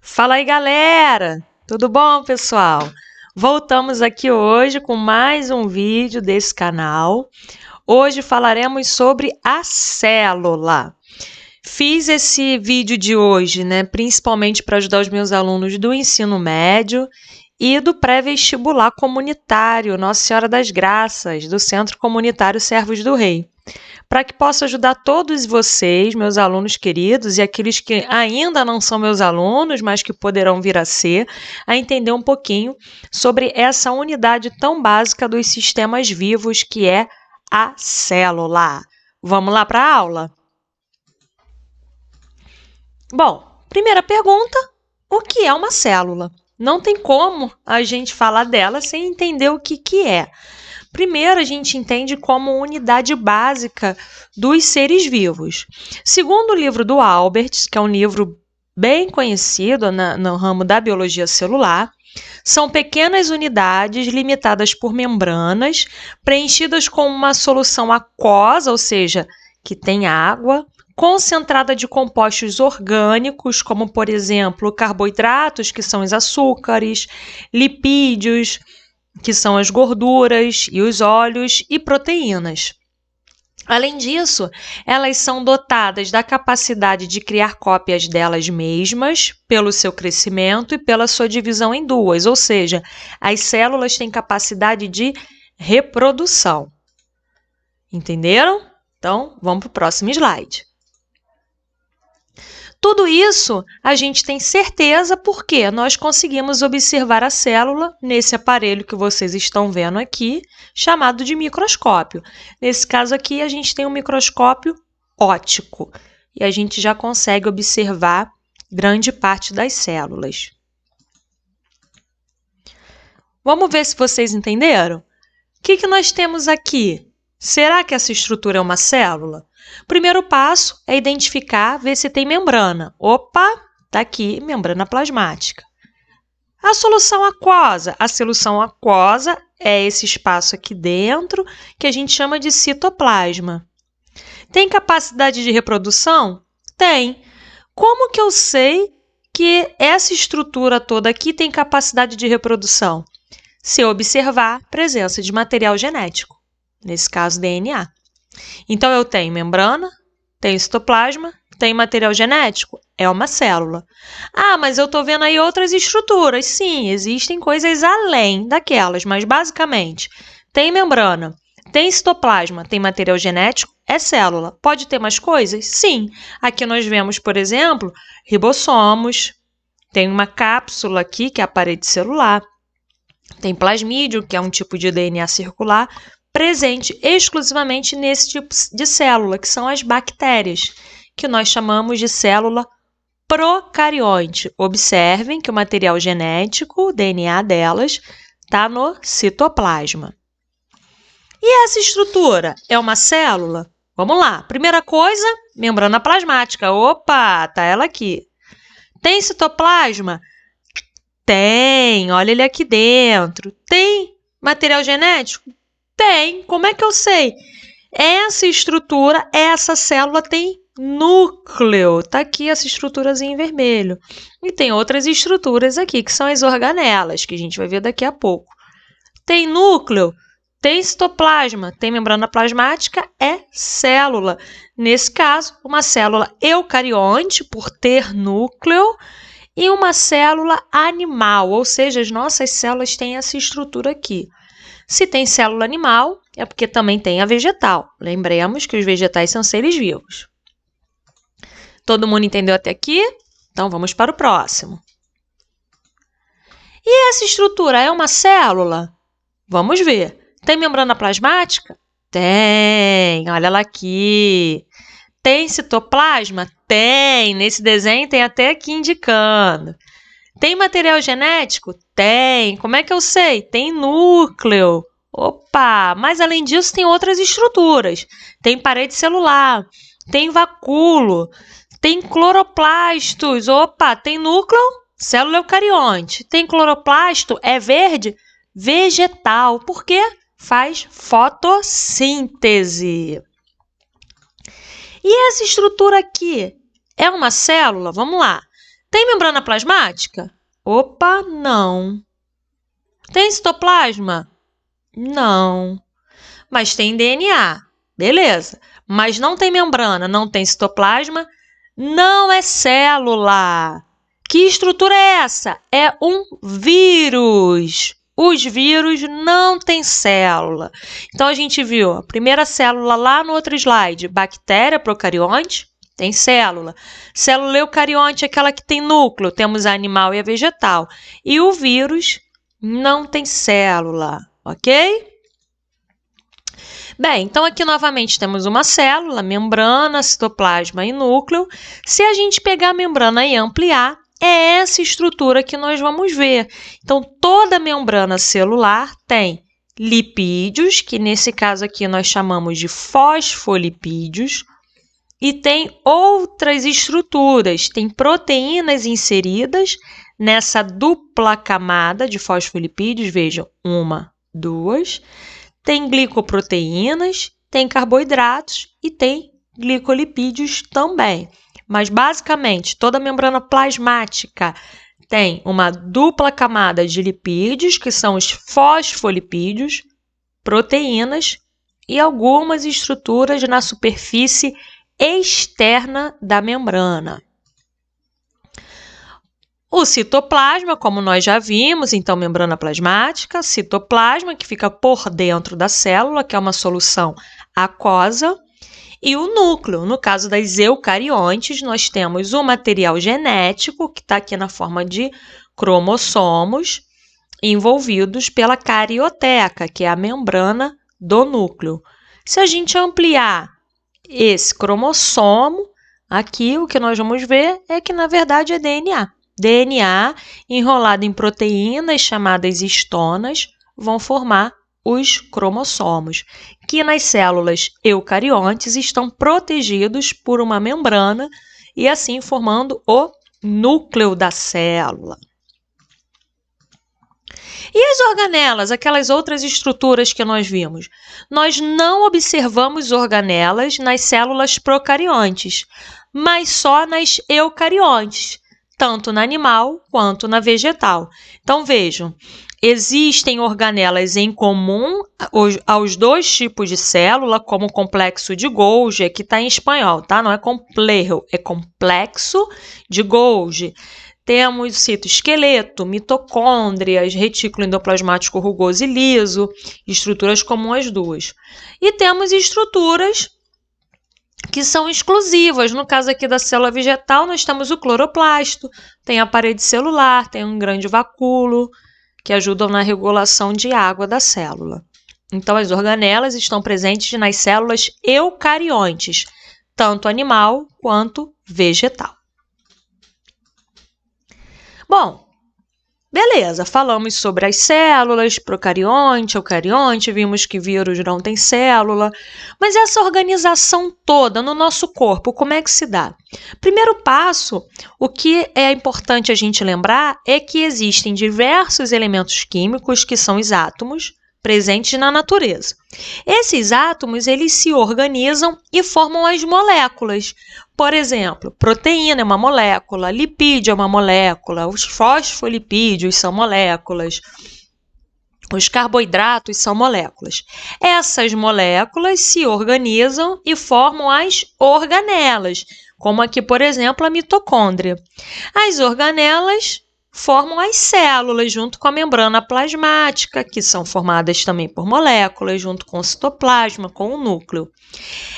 Fala aí, galera! Tudo bom, pessoal? Voltamos aqui hoje com mais um vídeo desse canal. Hoje falaremos sobre a célula. Fiz esse vídeo de hoje, principalmente para ajudar os meus alunos do ensino médio e do pré-vestibular comunitário Nossa Senhora das Graças, do Centro Comunitário Servos do Rei, para que possa ajudar todos vocês, meus alunos queridos, e aqueles que ainda não são meus alunos, mas que poderão vir a ser, a entender um pouquinho sobre essa unidade tão básica dos sistemas vivos, que é a célula. Vamos lá para a aula? Bom, primeira pergunta, o que é uma célula? Não tem como a gente falar dela sem entender o que é. Primeiro, a gente entende como unidade básica dos seres vivos. Segundo o livro do Albert, que é um livro bem conhecido no ramo da biologia celular, são pequenas unidades limitadas por membranas, preenchidas com uma solução aquosa, ou seja, que tem água, concentrada de compostos orgânicos, como, por exemplo, carboidratos, que são os açúcares, lipídios, que são as gorduras e os óleos, e proteínas. Além disso, elas são dotadas da capacidade de criar cópias delas mesmas, pelo seu crescimento e pela sua divisão em duas, ou seja, as células têm capacidade de reprodução. Entenderam? Então, vamos para o próximo slide. Tudo isso a gente tem certeza porque nós conseguimos observar a célula nesse aparelho que vocês estão vendo aqui, chamado de microscópio. Nesse caso aqui, a gente tem um microscópio óptico e a gente já consegue observar grande parte das células. Vamos ver se vocês entenderam? O que nós temos aqui? Será que essa estrutura é uma célula? Primeiro passo é identificar, ver se tem membrana. Opa, tá aqui, membrana plasmática. A solução aquosa. A solução aquosa é esse espaço aqui dentro, que a gente chama de citoplasma. Tem capacidade de reprodução? Tem. Como que eu sei que essa estrutura toda aqui tem capacidade de reprodução? Se eu observar a presença de material genético, nesse caso DNA. Então, eu tenho membrana, tenho citoplasma, tenho material genético, é uma célula. Ah, mas eu estou vendo aí outras estruturas. Sim, existem coisas além daquelas, mas basicamente, tem membrana, tem citoplasma, tem material genético, é célula. Pode ter mais coisas? Sim. Aqui nós vemos, por exemplo, ribossomos, tem uma cápsula aqui, que é a parede celular, tem plasmídio, que é um tipo de DNA circular, presente exclusivamente nesse tipo de célula, que são as bactérias, que nós chamamos de célula procarionte. Observem que o material genético, o DNA delas, está no citoplasma. E essa estrutura é uma célula? Vamos lá. Primeira coisa, membrana plasmática. Opa, tá ela aqui. Tem citoplasma? Tem, olha ele aqui dentro. Tem material genético? Tem. Como é que eu sei? Essa estrutura, essa célula tem núcleo. Está aqui essa estruturazinha em vermelho. E tem outras estruturas aqui, que são as organelas, que a gente vai ver daqui a pouco. Tem núcleo, tem citoplasma, tem membrana plasmática, é célula. Nesse caso, uma célula eucarionte, por ter núcleo, e uma célula animal, ou seja, as nossas células têm essa estrutura aqui. Se tem célula animal, é porque também tem a vegetal. Lembremos que os vegetais são seres vivos. Todo mundo entendeu até aqui? Então, vamos para o próximo. E essa estrutura é uma célula? Vamos ver. Tem membrana plasmática? Tem. Olha ela aqui. Tem citoplasma? Tem. Nesse desenho tem até aqui indicando. Tem material genético? Tem. Como é que eu sei? Tem núcleo. Opa! Mas, além disso, tem outras estruturas. Tem parede celular, tem vacúolo, tem cloroplastos. Opa! Tem núcleo, célula eucarionte. Tem cloroplasto, é verde? Vegetal. Por quê? Faz fotossíntese. E essa estrutura aqui é uma célula? Vamos lá. Tem membrana plasmática? Opa, não. Tem citoplasma? Não. Mas tem DNA. Beleza. Mas não tem membrana, não tem citoplasma, não é célula. Que estrutura é essa? É um vírus. Os vírus não têm célula. Então, a gente viu a primeira célula lá no outro slide. Bactéria procarionte tem célula. Célula eucarionte é aquela que tem núcleo. Temos a animal e a vegetal. E o vírus não tem célula, ok? Bem, então aqui novamente temos uma célula, membrana, citoplasma e núcleo. Se a gente pegar a membrana e ampliar, é essa estrutura que nós vamos ver. Então, toda membrana celular tem lipídios, que nesse caso aqui nós chamamos de fosfolipídios, e tem outras estruturas, tem proteínas inseridas nessa dupla camada de fosfolipídios, vejam, 1, 2, tem glicoproteínas, tem carboidratos e tem glicolipídios também. Mas, basicamente, toda membrana plasmática tem uma dupla camada de lipídios, que são os fosfolipídios, proteínas e algumas estruturas na superfície externa da membrana. O citoplasma, como nós já vimos, então, membrana plasmática, citoplasma, que fica por dentro da célula, que é uma solução aquosa, e o núcleo. No caso das eucariontes, nós temos o material genético, que está aqui na forma de cromossomos, envolvidos pela carioteca, que é a membrana do núcleo. Se a gente ampliar esse cromossomo, aqui o que nós vamos ver é que, na verdade, é DNA. DNA enrolado em proteínas chamadas histonas vão formar os cromossomos, que nas células eucariontes estão protegidos por uma membrana e assim formando o núcleo da célula. E as organelas, aquelas outras estruturas que nós vimos? Nós não observamos organelas nas células procariontes, mas só nas eucariontes, tanto na animal quanto na vegetal. Então, vejam, existem organelas em comum aos dois tipos de célula, como o complexo de Golgi, aqui está em espanhol, tá? Não é complejo, é complexo de Golgi. Temos citoesqueleto, mitocôndrias, retículo endoplasmático rugoso e liso, estruturas comuns às duas. E temos estruturas que são exclusivas. No caso aqui da célula vegetal, nós temos o cloroplasto, tem a parede celular, tem um grande vacúolo, que ajudam na regulação de água da célula. Então, as organelas estão presentes nas células eucariontes, tanto animal quanto vegetal. Bom, beleza, falamos sobre as células, procarionte, eucarionte, vimos que vírus não tem célula, mas essa organização toda no nosso corpo, como é que se dá? Primeiro passo, o que é importante a gente lembrar é que existem diversos elementos químicos, que são os átomos, presentes na natureza. Esses átomos, eles se organizam e formam as moléculas. Por exemplo, proteína é uma molécula, lipídio é uma molécula, os fosfolipídios são moléculas, os carboidratos são moléculas. Essas moléculas se organizam e formam as organelas, como aqui, por exemplo, a mitocôndria. As organelas formam as células, junto com a membrana plasmática, que são formadas também por moléculas, junto com o citoplasma, com o núcleo.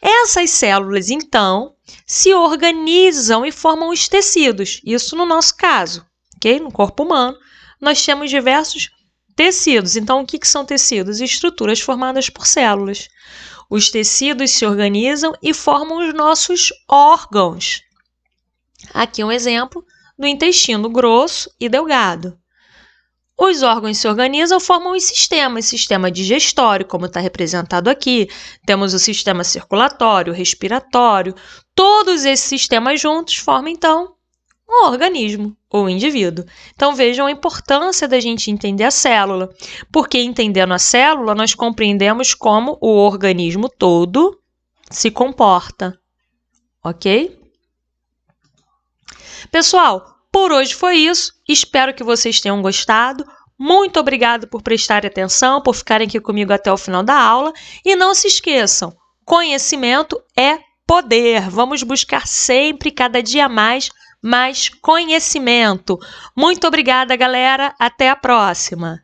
Essas células, então, se organizam e formam os tecidos. Isso no nosso caso, ok? No corpo humano, nós temos diversos tecidos. Então, o que são tecidos? Estruturas formadas por células. Os tecidos se organizam e formam os nossos órgãos. Aqui um exemplo do intestino grosso e delgado. Os órgãos se organizam e formam os sistemas, sistema digestório, como está representado aqui, temos o sistema circulatório, respiratório, todos esses sistemas juntos formam, então, um organismo ou indivíduo. Então, vejam a importância da gente entender a célula, porque entendendo a célula, nós compreendemos como o organismo todo se comporta, ok? Pessoal, Por hoje foi isso. Espero que vocês tenham gostado. Muito obrigado por prestarem atenção, por ficarem aqui comigo até o final da aula. E não se esqueçam, conhecimento é poder. Vamos buscar sempre, cada dia mais conhecimento. Muito obrigada, galera. Até a próxima.